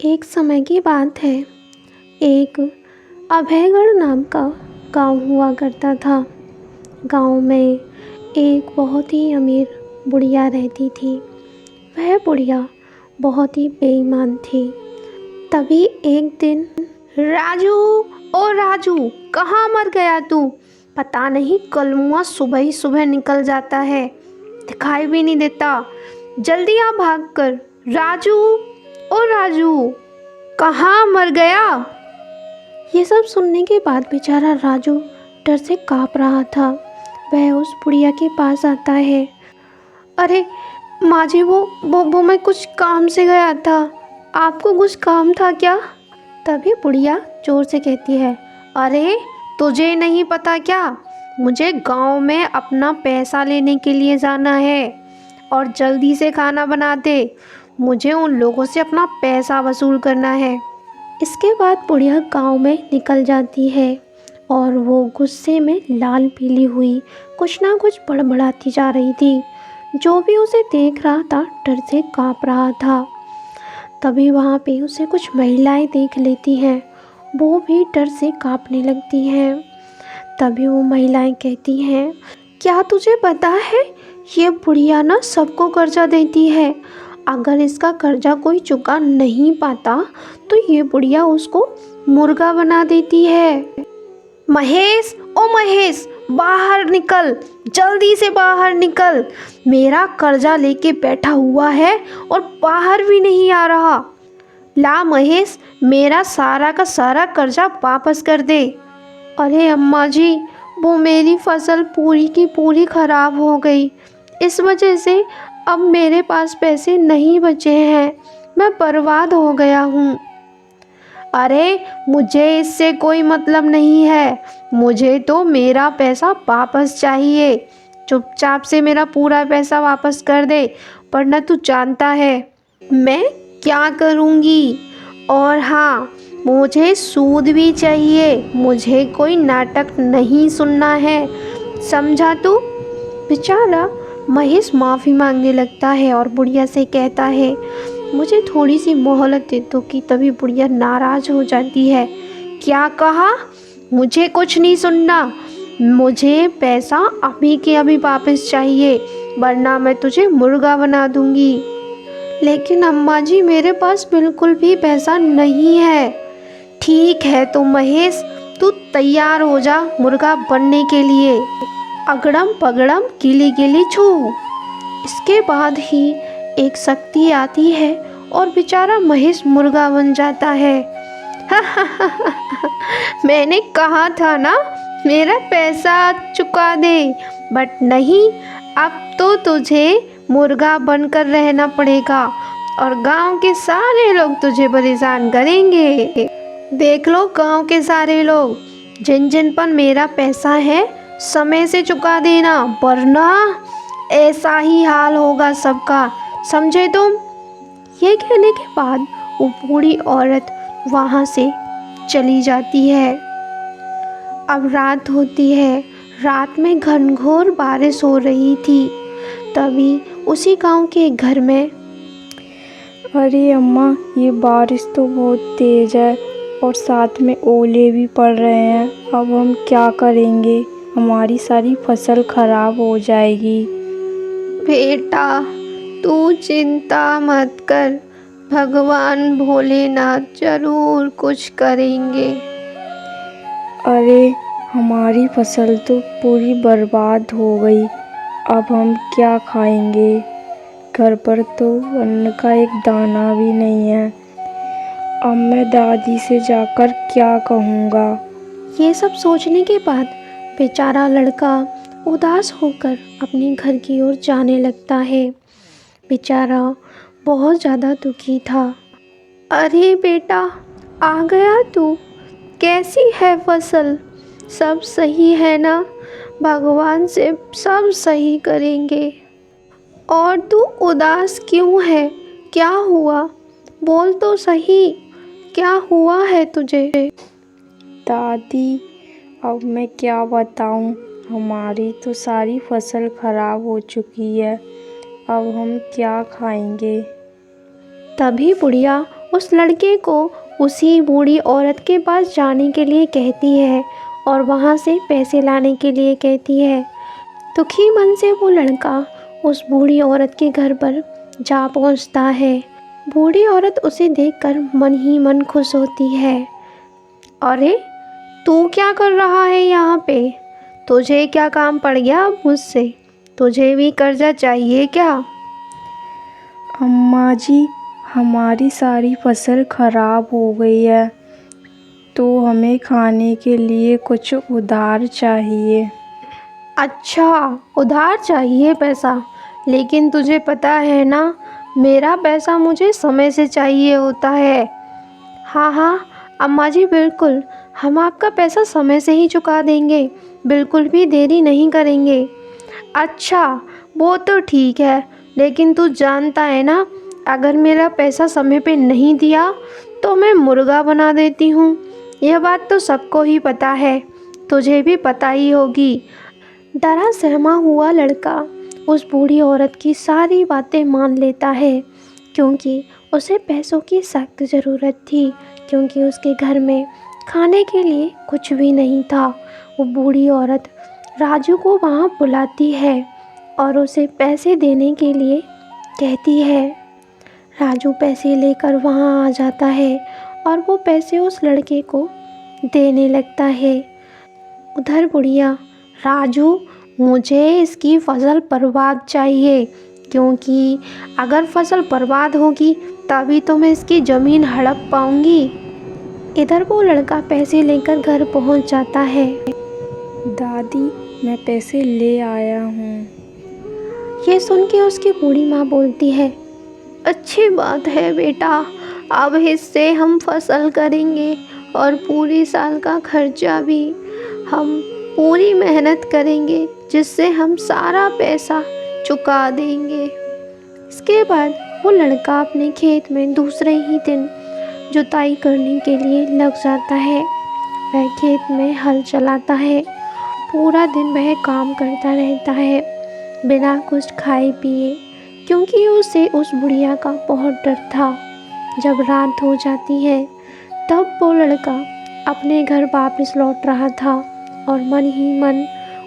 एक समय की बात है। एक अभयगढ़ नाम का गांव हुआ करता था। गांव में एक बहुत ही अमीर बुढ़िया रहती थी। वह बुढ़िया बहुत ही बेईमान थी। तभी एक दिन, राजू, ओ राजू, कहाँ मर गया तू? पता नहीं कल मुआ सुबह ही सुबह निकल जाता है, दिखाई भी नहीं देता। जल्दी आ भाग कर। राजू, ओ राजू, कहाँ मर गया? ये सब सुनने के बाद बेचारा राजू डर से काँप रहा था। वह उस बुढ़िया के पास आता है। अरे माँ जी, वो मैं कुछ काम से गया था। आपको कुछ काम था क्या? तभी बुढ़िया जोर से कहती है, अरे तुझे नहीं पता क्या? मुझे गांव में अपना पैसा लेने के लिए जाना है और जल्दी से खाना बना दे। मुझे उन लोगों से अपना पैसा वसूल करना है। इसके बाद बुढ़िया गांव में निकल जाती है और वो गुस्से में लाल पीली हुई कुछ ना कुछ बड़बड़ाती जा रही थी। जो भी उसे देख रहा था डर से काँप रहा था। तभी वहाँ पे उसे कुछ महिलाएं देख लेती हैं। वो भी डर से काँपने लगती हैं। तभी वो महिलाएं कहती हैं, क्या तुझे पता है ये बुढ़िया ना सबको कर्जा देती है। अगर इसका कर्जा कोई चुका नहीं पाता तो ये बुढ़िया उसको मुर्गा बना देती है। महेश, ओ महेश, बाहर निकल, जल्दी से बाहर निकल। मेरा कर्जा लेके बैठा हुआ है और बाहर भी नहीं आ रहा। ला महेश, मेरा सारा का सारा कर्जा वापस कर दे। अरे अम्मा जी, वो मेरी फसल पूरी की पूरी खराब हो गई। इस वजह से अब मेरे पास पैसे नहीं बचे हैं। मैं बर्बाद हो गया हूँ। अरे मुझे इससे कोई मतलब नहीं है। मुझे तो मेरा पैसा वापस चाहिए। चुपचाप से मेरा पूरा पैसा वापस कर दे, वरना तू जानता है मैं क्या करूँगी। और हाँ, मुझे सूद भी चाहिए। मुझे कोई नाटक नहीं सुनना है, समझा तू? बेचारा महेश माफ़ी मांगने लगता है और बुढ़िया से कहता है, मुझे थोड़ी सी मोहलत दे दो। कि तभी बुढ़िया नाराज़ हो जाती है। क्या कहा? मुझे कुछ नहीं सुनना। मुझे पैसा अभी के अभी वापस चाहिए, वरना मैं तुझे मुर्गा बना दूंगी। लेकिन अम्मा जी, मेरे पास बिल्कुल भी पैसा नहीं है। ठीक है तो महेश, तू तैयार हो जा मुर्गा बनने के लिए। अगड़म पगड़म गिली गिली छू। इसके बाद ही एक शक्ति आती है और बेचारा महेश मुर्गा बन जाता है। मैंने कहा था ना, मेरा पैसा चुका दे, बट नहीं, अब तो तुझे मुर्गा बनकर रहना पड़ेगा और गांव के सारे लोग तुझे परेशान करेंगे। देख लो गांव के सारे लोग, जिन जिन पर मेरा पैसा है समय से चुका देना, वरना ऐसा ही हाल होगा सबका, समझे तुम? ये कहने के बाद वो बूढ़ी औरत वहाँ से चली जाती है। अब रात होती है। रात में घनघोर बारिश हो रही थी। तभी उसी गांव के एक घर में, अरे अम्मा, ये बारिश तो बहुत तेज़ है और साथ में ओले भी पड़ रहे हैं। अब हम क्या करेंगे? हमारी सारी फसल खराब हो जाएगी। बेटा तू चिंता मत कर, भगवान भोलेनाथ जरूर कुछ करेंगे। अरे हमारी फसल तो पूरी बर्बाद हो गई। अब हम क्या खाएंगे? घर पर तो अन्न का एक दाना भी नहीं है। अब मैं दादी से जाकर क्या कहूँगा? ये सब सोचने के बाद बेचारा लड़का उदास होकर अपने घर की ओर जाने लगता है। बेचारा बहुत ज़्यादा दुखी था। अरे बेटा, आ गया तू? कैसी है फसल? सब सही है ना? भगवान से सब सही करेंगे। और तू उदास क्यों है? क्या हुआ? बोल तो सही, क्या हुआ है तुझे? दादी, अब मैं क्या बताऊं? हमारी तो सारी फसल खराब हो चुकी है। अब हम क्या खाएंगे? तभी बुढ़िया उस लड़के को उसी बूढ़ी औरत के पास जाने के लिए कहती है और वहाँ से पैसे लाने के लिए कहती है। दुखी मन से वो लड़का उस बूढ़ी औरत के घर पर जा पहुँचता है। बूढ़ी औरत उसे देखकर मन ही मन खुश होती है। अरे तू क्या कर रहा है यहाँ पे? तुझे क्या काम पड़ गया अब मुझसे? तुझे भी कर्जा चाहिए क्या? अम्मा जी, हमारी सारी फसल खराब हो गई है, तो हमें खाने के लिए कुछ उधार चाहिए। अच्छा, उधार चाहिए पैसा? लेकिन तुझे पता है ना, मेरा पैसा मुझे समय से चाहिए होता है। हाँ हाँ अम्मा जी, बिल्कुल हम आपका पैसा समय से ही चुका देंगे, बिल्कुल भी देरी नहीं करेंगे। अच्छा वो तो ठीक है, लेकिन तू जानता है ना, अगर मेरा पैसा समय पे नहीं दिया तो मैं मुर्गा बना देती हूँ। यह बात तो सबको ही पता है, तुझे भी पता ही होगी। डरा सहमा हुआ लड़का उस बूढ़ी औरत की सारी बातें मान लेता है, क्योंकि उसे पैसों की सख्त ज़रूरत थी, क्योंकि उसके घर में खाने के लिए कुछ भी नहीं था। वो बूढ़ी औरत राजू को वहाँ बुलाती है और उसे पैसे देने के लिए कहती है। राजू पैसे लेकर वहाँ आ जाता है और वो पैसे उस लड़के को देने लगता है। उधर बुढ़िया, राजू मुझे इसकी फसल बर्बाद चाहिए, क्योंकि अगर फसल बर्बाद होगी तभी तो मैं इसकी ज़मीन हड़प पाऊंगी। इधर वो लड़का पैसे लेकर घर पहुंच जाता है। दादी, मैं पैसे ले आया हूँ। ये सुन के उसकी बूढ़ी माँ बोलती है, अच्छी बात है बेटा, अब इससे हम फसल करेंगे और पूरी साल का खर्चा भी हम पूरी मेहनत करेंगे, जिससे हम सारा पैसा चुका देंगे। इसके बाद वो लड़का अपने खेत में दूसरे ही दिन जुताई करने के लिए लग जाता है। वह खेत में हल चलाता है, पूरा दिन वह काम करता रहता है बिना कुछ खाए पिए, क्योंकि उसे उस बुढ़िया का बहुत डर था। जब रात हो जाती है तब वो लड़का अपने घर वापस लौट रहा था और मन ही मन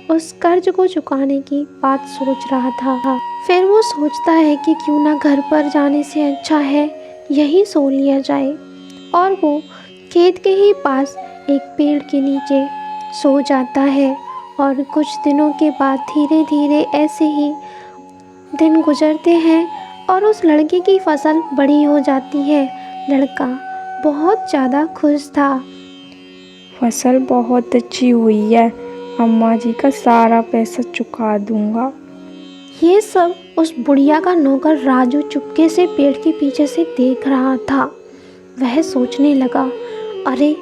उस कर्ज को चुकाने की बात सोच रहा था। फिर वो सोचता है कि क्यों ना घर पर जाने से अच्छा है यहीं सो लिया जाए, और वो खेत के ही पास एक पेड़ के नीचे सो जाता है। और कुछ दिनों के बाद धीरे धीरे ऐसे ही दिन गुजरते हैं और उस लड़के की फसल बड़ी हो जाती है। लड़का बहुत ज़्यादा खुश था। फसल बहुत अच्छी हुई है, अम्मा जी का सारा पैसा चुका दूंगा। ये सब उस बुढ़िया का नौकर राजू चुपके से पेड़ के पीछे से देख रहा था। वह सोचने लगा, अरे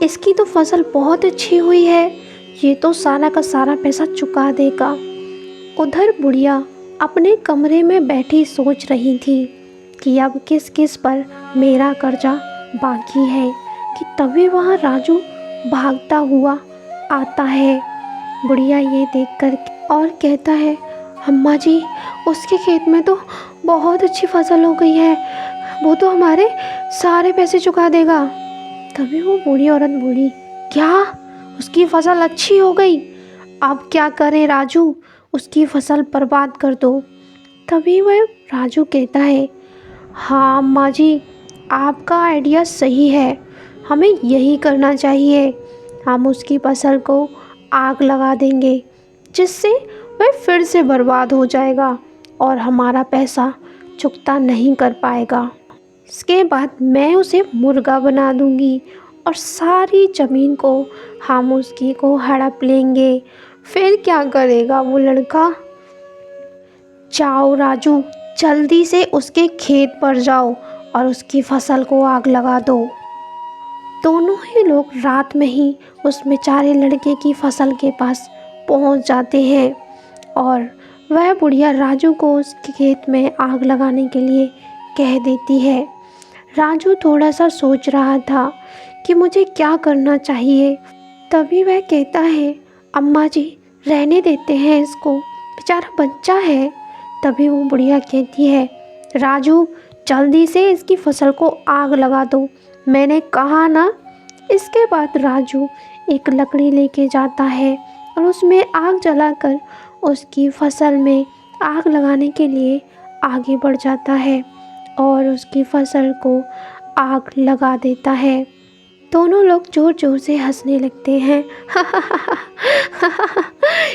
इसकी तो फसल बहुत अच्छी हुई है, ये तो सारा का सारा पैसा चुका देगा। उधर बुढ़िया अपने कमरे में बैठी सोच रही थी कि अब किस किस पर मेरा कर्जा बाकी है, कि तभी वहाँ राजू भागता हुआ आता है। बुढ़िया ये देखकर और कहता है, अम्मा जी उसके खेत में तो बहुत अच्छी फसल हो गई है, वो तो हमारे सारे पैसे चुका देगा। तभी वो बूढ़ी औरत बोली, क्या उसकी फसल अच्छी हो गई? अब क्या करें राजू, उसकी फसल बर्बाद कर दो। तभी वह राजू कहता है, हाँ अम्मा जी आपका आइडिया सही है, हमें यही करना चाहिए। हम उसकी फसल को आग लगा देंगे, जिससे वह फिर से बर्बाद हो जाएगा और हमारा पैसा चुकता नहीं कर पाएगा। इसके बाद मैं उसे मुर्गा बना दूंगी और सारी ज़मीन को हम उसकी को हड़प लेंगे। फिर क्या करेगा वो लड़का? जाओ राजू, जल्दी से उसके खेत पर जाओ और उसकी फसल को आग लगा दो। दोनों ही लोग रात में ही उस बेचारे लड़के की फसल के पास पहुंच जाते हैं और वह बुढ़िया राजू को उसके खेत में आग लगाने के लिए कह देती है। राजू थोड़ा सा सोच रहा था कि मुझे क्या करना चाहिए। तभी वह कहता है, अम्मा जी रहने देते हैं इसको, बेचारा बच्चा है। तभी वो बुढ़िया कहती है, राजू जल्दी से इसकी फसल को आग लगा दो, मैंने कहा ना। इसके बाद राजू एक लकड़ी लेके जाता है और उसमें आग जलाकर उसकी फसल में आग लगाने के लिए आगे बढ़ जाता है और उसकी फसल को आग लगा देता है। दोनों लोग ज़ोर ज़ोर से हंसने लगते हैं।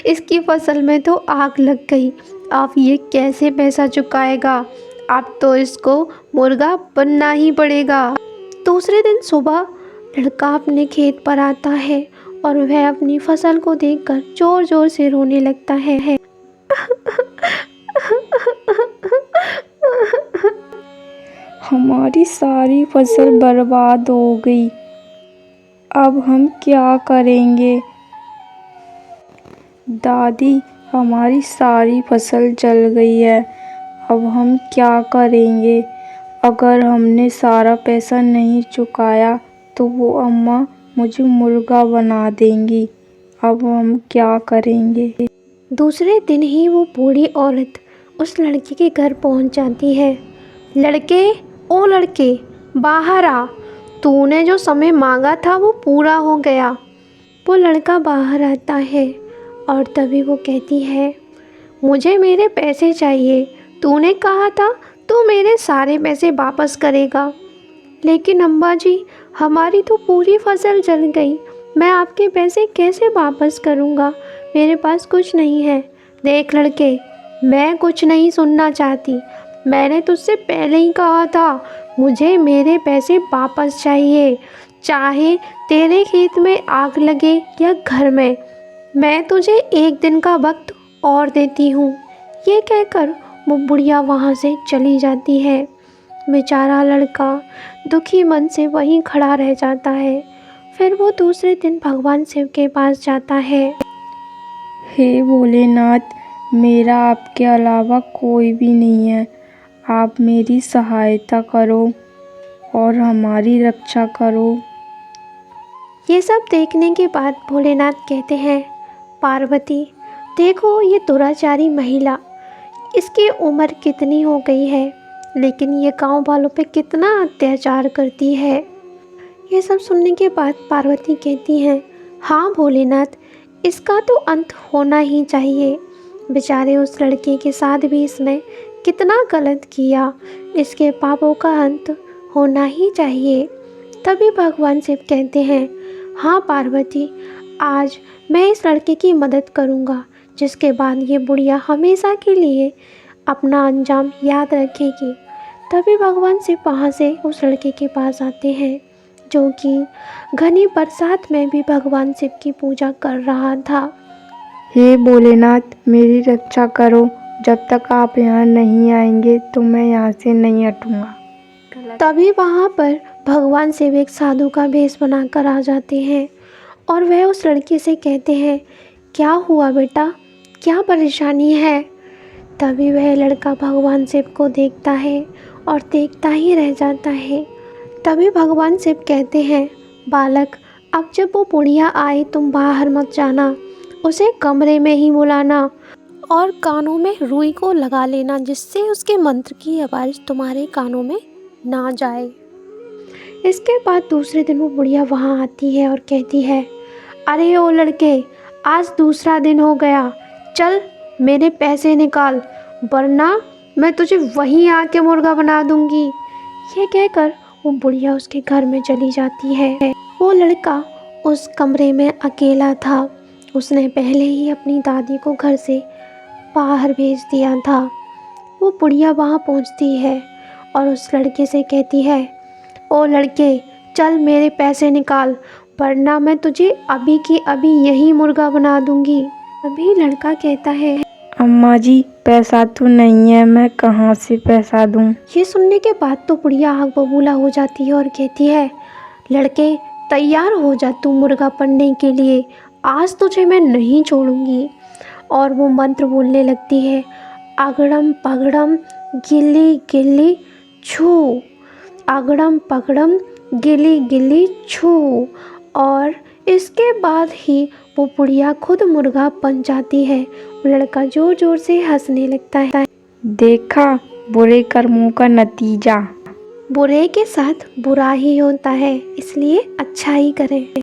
इसकी फसल में तो आग लग गई, अब ये कैसे पैसा चुकाएगा, अब तो इसको मुर्गा बनना ही पड़ेगा। दूसरे दिन सुबह लड़का अपने खेत पर आता है और वह अपनी फसल को देखकर जोर जोर से रोने लगता है। हमारी सारी फसल बर्बाद हो गई, अब हम क्या करेंगे? दादी, हमारी सारी फसल जल गई है, अब हम क्या करेंगे? अगर हमने सारा पैसा नहीं चुकाया तो वो अम्मा मुझे मुर्गा बना देंगी, अब हम क्या करेंगे? दूसरे दिन ही वो बूढ़ी औरत उस लड़के के घर पहुंच जाती है। लड़के, ओ लड़के, बाहर आ, तूने जो समय मांगा था वो पूरा हो गया। वो लड़का बाहर आता है और तभी वो कहती है, मुझे मेरे पैसे चाहिए, तूने कहा था तू मेरे सारे पैसे वापस करेगा। लेकिन अम्मा जी, हमारी तो पूरी फसल जल गई, मैं आपके पैसे कैसे वापस करूँगा, मेरे पास कुछ नहीं है। देख लड़के, मैं कुछ नहीं सुनना चाहती, मैंने तुझसे पहले ही कहा था मुझे मेरे पैसे वापस चाहिए, चाहे तेरे खेत में आग लगे या घर में, मैं तुझे एक दिन का वक्त और देती हूँ। ये कहकर वो बुढ़िया वहाँ से चली जाती है। बेचारा लड़का दुखी मन से वहीं खड़ा रह जाता है। फिर वो दूसरे दिन भगवान शिव के पास जाता है। हे भोलेनाथ, मेरा आपके अलावा कोई भी नहीं है, आप मेरी सहायता करो और हमारी रक्षा करो। ये सब देखने के बाद भोलेनाथ कहते हैं, पार्वती देखो ये दुराचारी महिला, इसकी उम्र कितनी हो गई है, लेकिन ये गांव वालों पे कितना अत्याचार करती है। ये सब सुनने के बाद पार्वती कहती हैं, हाँ भोलेनाथ, इसका तो अंत होना ही चाहिए। बेचारे उस लड़के के साथ भी इसने कितना गलत किया, इसके पापों का अंत होना ही चाहिए। तभी भगवान शिव कहते हैं, हाँ पार्वती, आज मैं इस लड़के की मदद करूँगा, जिसके बाद ये बुढ़िया हमेशा के लिए अपना अंजाम याद रखेगी। तभी भगवान शिव वहाँ से उस लड़के के पास आते हैं, जो कि घनी बरसात में भी भगवान शिव की पूजा कर रहा था। हे भोलेनाथ, मेरी रक्षा करो, जब तक आप यहाँ नहीं आएंगे तो मैं यहाँ से नहीं हटूँगा। तभी वहाँ पर भगवान शिव एक साधु का भेष बनाकर आ जाते हैं और वह उस लड़के से कहते हैं, क्या हुआ बेटा, क्या परेशानी है। तभी वह लड़का भगवान शिव को देखता है और देखता ही रह जाता है। तभी भगवान शिव कहते हैं, बालक, अब जब वो बुढ़िया आए तुम बाहर मत जाना, उसे कमरे में ही बुलाना और कानों में रुई को लगा लेना, जिससे उसके मंत्र की आवाज़ तुम्हारे कानों में ना जाए। इसके बाद दूसरे दिन वो बुढ़िया वहाँ आती है और कहती है, अरे ओ लड़के, आज दूसरा दिन हो गया, चल मेरे पैसे निकाल, वरना मैं तुझे वहीं आके मुर्गा बना दूंगी। ये कहकर वो बुढ़िया उसके घर में चली जाती है। वो लड़का उस कमरे में अकेला था, उसने पहले ही अपनी दादी को घर से बाहर भेज दिया था। वो बुढ़िया वहाँ पहुँचती है और उस लड़के से कहती है, ओ लड़के, चल मेरे पैसे निकाल, वरना मैं तुझे अभी की अभी यही मुर्गा बना दूंगी। अभी लड़का कहता है, अम्मा जी, पैसा तो नहीं है, मैं कहाँ से पैसा दूँ? ये सुनने के बाद तो बुढ़िया आग बबूला हो जाती है और कहती है, लड़के तैयार हो जा तू मुर्गा बनने के लिए, आज तुझे मैं नहीं छोड़ूंगी। और वो मंत्र बोलने लगती है, अगड़म पगड़म गिल्ली गिल्ली छू, अगड़म पगड़म गिल्ली गिल्ली छू। और इसके बाद ही वो बुढ़िया खुद मुर्गा बन जाती है। वो लड़का ज़ोर ज़ोर से हंसने लगता है। देखा, बुरे कर्मों का नतीजा। बुरे के साथ बुरा ही होता है, इसलिए अच्छा ही करें।